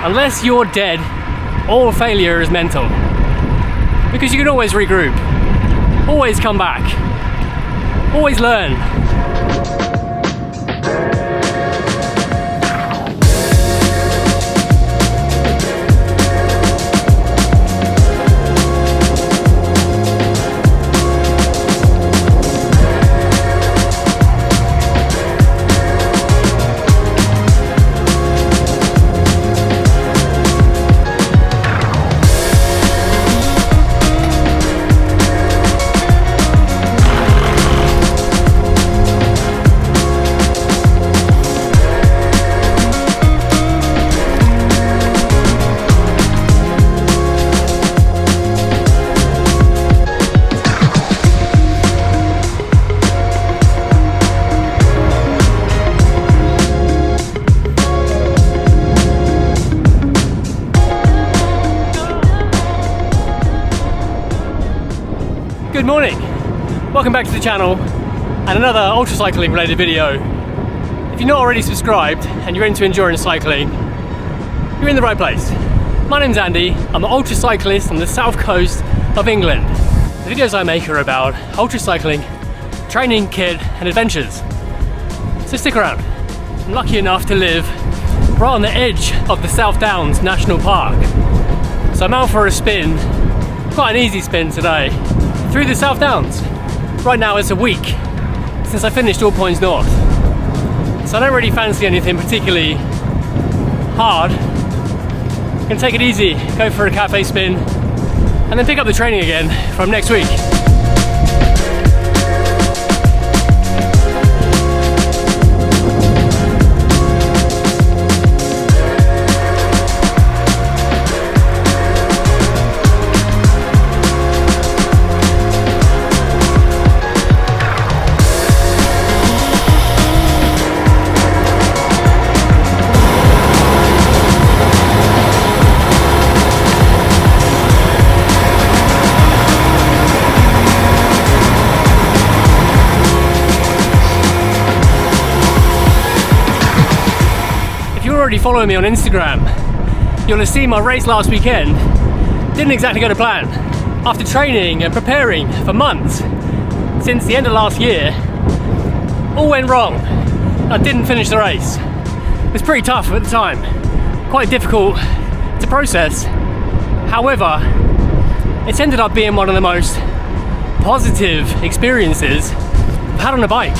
Unless you're dead, all failure is mental. Because you can always regroup, always come back, always learn. Good morning, welcome back to the channel and another ultra cycling related video. If you're not already subscribed and you're into endurance cycling, you're in the right place. My name's Andy, I'm an ultra cyclist on the south coast of England. The videos I make are about ultra cycling, training, kit and adventures. So stick around. I'm lucky enough to live right on the edge of the South Downs National Park. So I'm out for a spin, quite an easy spin today, through the South Downs. Right now it's a week since I finished All Points North, so I don't really fancy anything particularly hard. I'm gonna take it easy, go for a cafe spin, and then pick up the training again from next week. Already following me on Instagram, you'll have seen my race last weekend didn't exactly go to plan. After training and preparing for months since the end of last year, all went wrong. I didn't finish the race. It was pretty tough at the time, quite difficult to process. However, it's ended up being one of the most positive experiences I've had on a bike.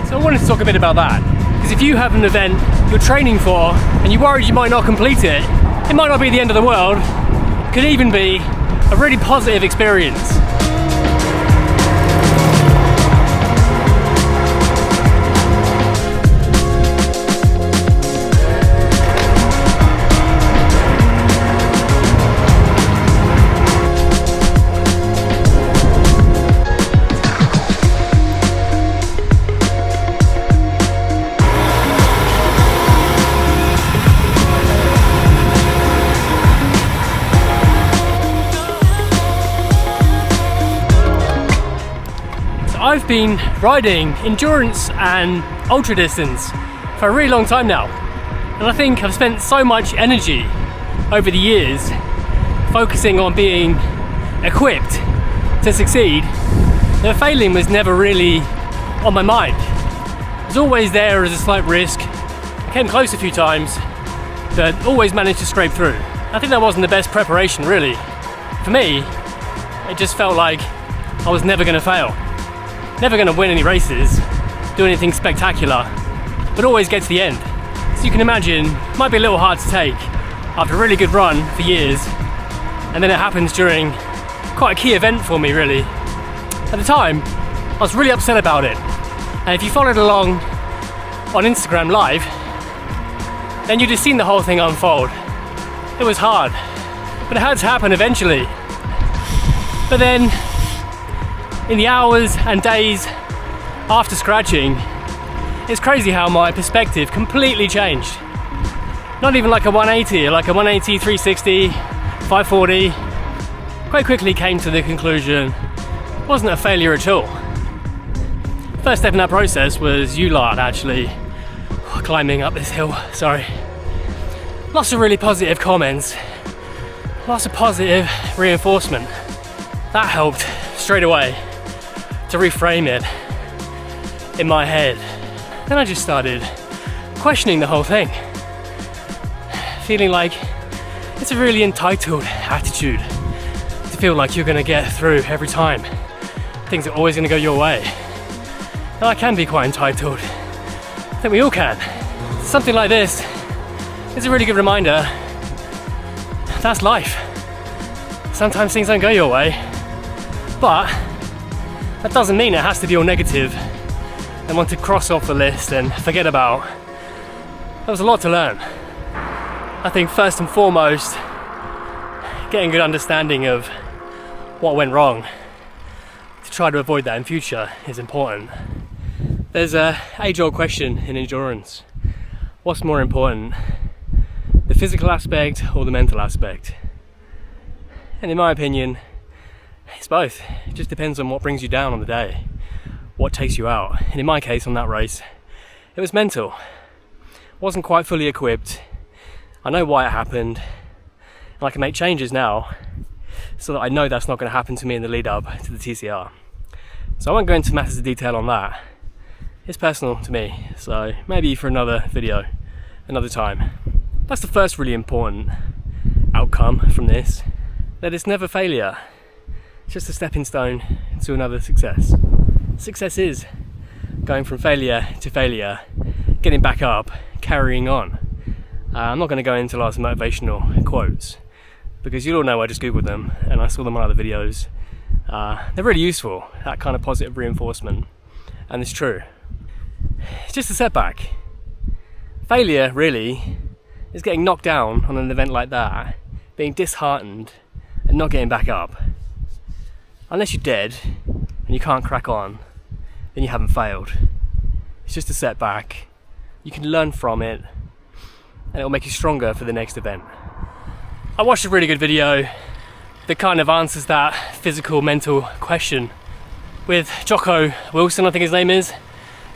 I wanted to talk a bit about that, because if you have an event you're training for and you're worried you might not complete it, it might not be the end of the world. It could even be a really positive experience. I've been riding endurance and ultra distance for a really long time now, and I think I've spent so much energy over the years focusing on being equipped to succeed that failing was never really on my mind. It was always there as a slight risk. I came close a few times, but always managed to scrape through. I think that wasn't the best preparation really. For me, it just felt like I was never going to fail. Never going to win any races, do anything spectacular, but always get to the end. So you can imagine, it might be a little hard to take after a really good run for years, and then it happens during quite a key event for me really. At the time, I was really upset about it, and if you followed along on Instagram Live, then you'd have seen the whole thing unfold. It was hard, but it had to happen eventually. But then, in the hours and days after scratching, it's crazy how my perspective completely changed. Not even like a 180, like a 180, 360, 540. Quite quickly came to the conclusion, it wasn't a failure at all. First step in that process was you lot actually climbing up this hill, sorry. Lots of really positive comments, lots of positive reinforcement. That helped straight away to reframe it in my head. Then I just started questioning the whole thing, feeling like it's a really entitled attitude to feel like you're gonna get through every time. Things are always gonna go your way. And I can be quite entitled. I think we all can. Something like this is a really good reminder that's life. Sometimes things don't go your way, but that doesn't mean it has to be all negative and want to cross off the list and forget about. There was a lot to learn. I think first and foremost, getting a good understanding of what went wrong to try to avoid that in future is important. There's an age-old question in endurance. What's more important, the physical aspect or the mental aspect? And in my opinion, it's both. It just depends on what brings you down on the day, what takes you out. And in my case on that race, it was mental. Wasn't quite fully equipped. I know why it happened, and I can make changes now so that I know that's not going to happen to me in the lead up to the TCR. So I won't go into massive detail on that. It's personal to me, so maybe for another video, another time. That's the first really important outcome from this, that it's never failure. It's just a stepping stone to another success. Success is going from failure to failure, getting back up, carrying on. I'm not going to go into lots of motivational quotes because you all know I just googled them and I saw them on other videos. They're really useful, that kind of positive reinforcement, and it's true. It's just a setback. Failure really is getting knocked down on an event like that, being disheartened and not getting back up. Unless you're dead and you can't crack on, then you haven't failed. It's just a setback. You can learn from it and it will make you stronger for the next event. I watched a really good video that kind of answers that physical, mental question with Jocko Wilson, I think his name is,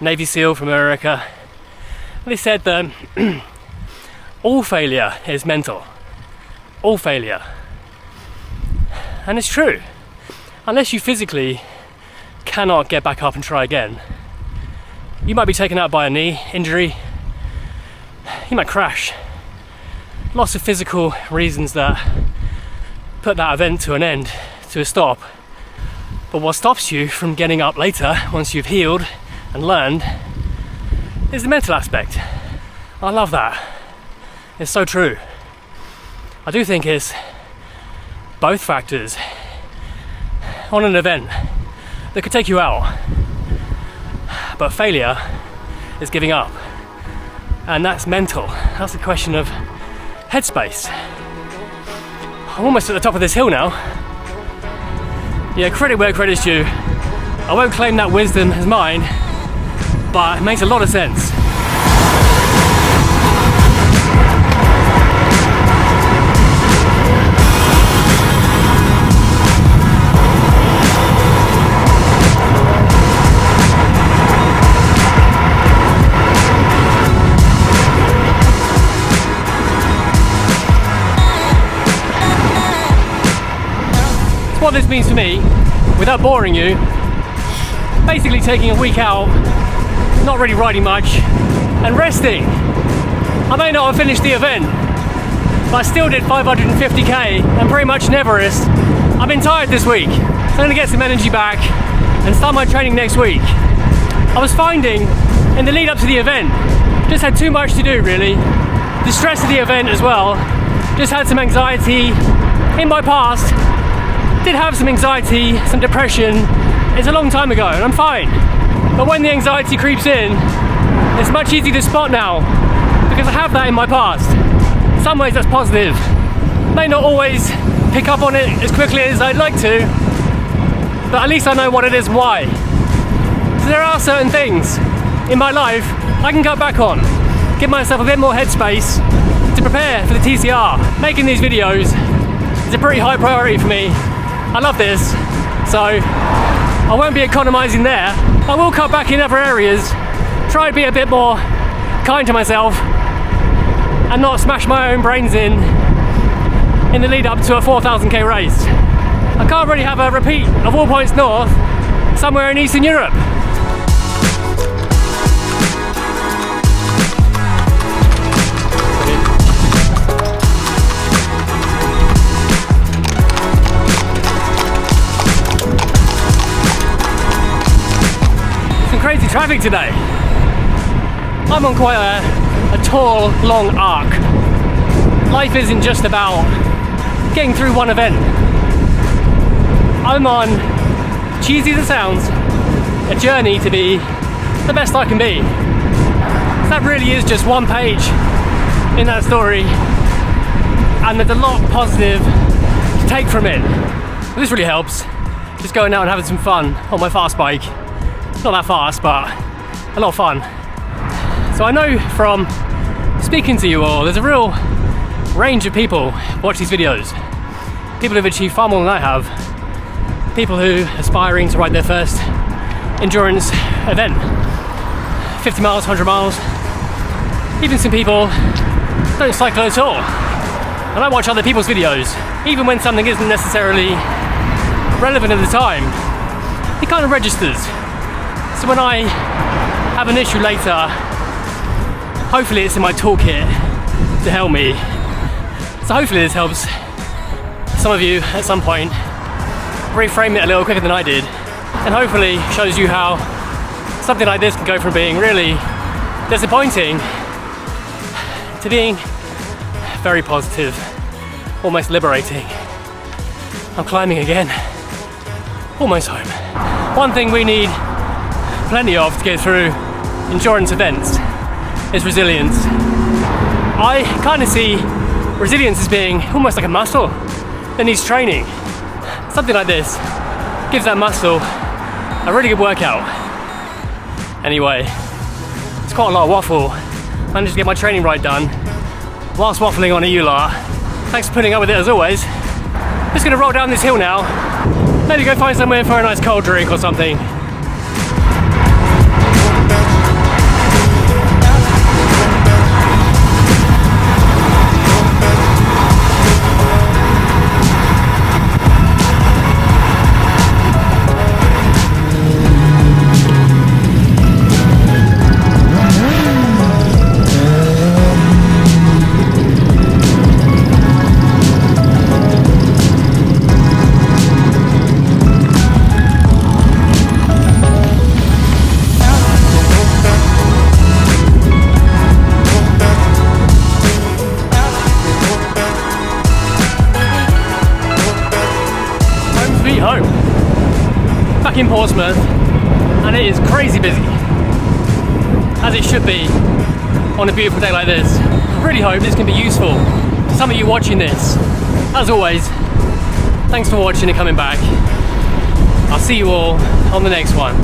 Navy SEAL from America. And they said that all failure is mental. All failure. And it's true. Unless you physically cannot get back up and try again, you might be taken out by a knee injury, you might crash. Lots of physical reasons that put that event to an end, to a stop. But what stops you from getting up later, once you've healed and learned, is the mental aspect. I love that. It's so true. I do think it's both factors on an event that could take you out. But failure is giving up. And that's mental. That's a question of headspace. I'm almost at the top of this hill now. Yeah, credit where credit's due. I won't claim that wisdom as mine, but it makes a lot of sense. What this means for me, without boring you, basically taking a week out, not really riding much, and resting. I may not have finished the event, but I still did 550k and pretty much an Everest. I've been tired this week, so I'm going to get some energy back and start my training next week. I was finding, in the lead up to the event, just had too much to do really. The stress of the event as well, just had some anxiety in my past. Did have some anxiety, some depression. It's a long time ago and I'm fine. But when the anxiety creeps in, it's much easier to spot now because I have that in my past. In some ways that's positive. May not always pick up on it as quickly as I'd like to, but at least I know what it is and why. So there are certain things in my life I can cut back on, give myself a bit more headspace to prepare for the TCR. Making these videos is a pretty high priority for me. I love this, so I won't be economizing there. I will cut back in other areas, try to be a bit more kind to myself and not smash my own brains in the lead up to a 4,000k race. I can't really have a repeat of all points north somewhere in Eastern Europe. Some crazy traffic today. I'm on quite a tall, long arc. Life isn't just about getting through one event. I'm on, cheesy as it sounds, a journey to be the best I can be. That really is just one page in that story, and there's a lot positive to take from it. This really helps, just going out and having some fun on my fast bike. Not that fast, but a lot of fun. So I know from speaking to you all, there's a real range of people watch these videos. People who've achieved far more than I have. People who are aspiring to ride their first endurance event. 50 miles, 100 miles. Even some people don't cycle at all. And I watch other people's videos, even when something isn't necessarily relevant at the time. It kind of registers. So when I have an issue later, hopefully it's in my toolkit to help me. So hopefully this helps some of you at some point reframe it a little quicker than I did, and hopefully shows you how something like this can go from being really disappointing to being very positive, almost liberating. I'm climbing again, almost home. One thing we need plenty of to get through endurance events is resilience. I kind of see resilience as being almost like a muscle that needs training. Something like this gives that muscle a really good workout. Anyway, it's quite a lot of waffle. Managed to get my training ride done whilst waffling on a U-Lar. Thanks for putting up with it as always. Just gonna roll down this hill now. Maybe go find somewhere for a nice cold drink or something. Home, back in Portsmouth, and it is crazy busy, as it should be on a beautiful day like this. I really hope this can be useful to some of you watching this. As always, thanks for watching and coming back. I'll see you all on the next one.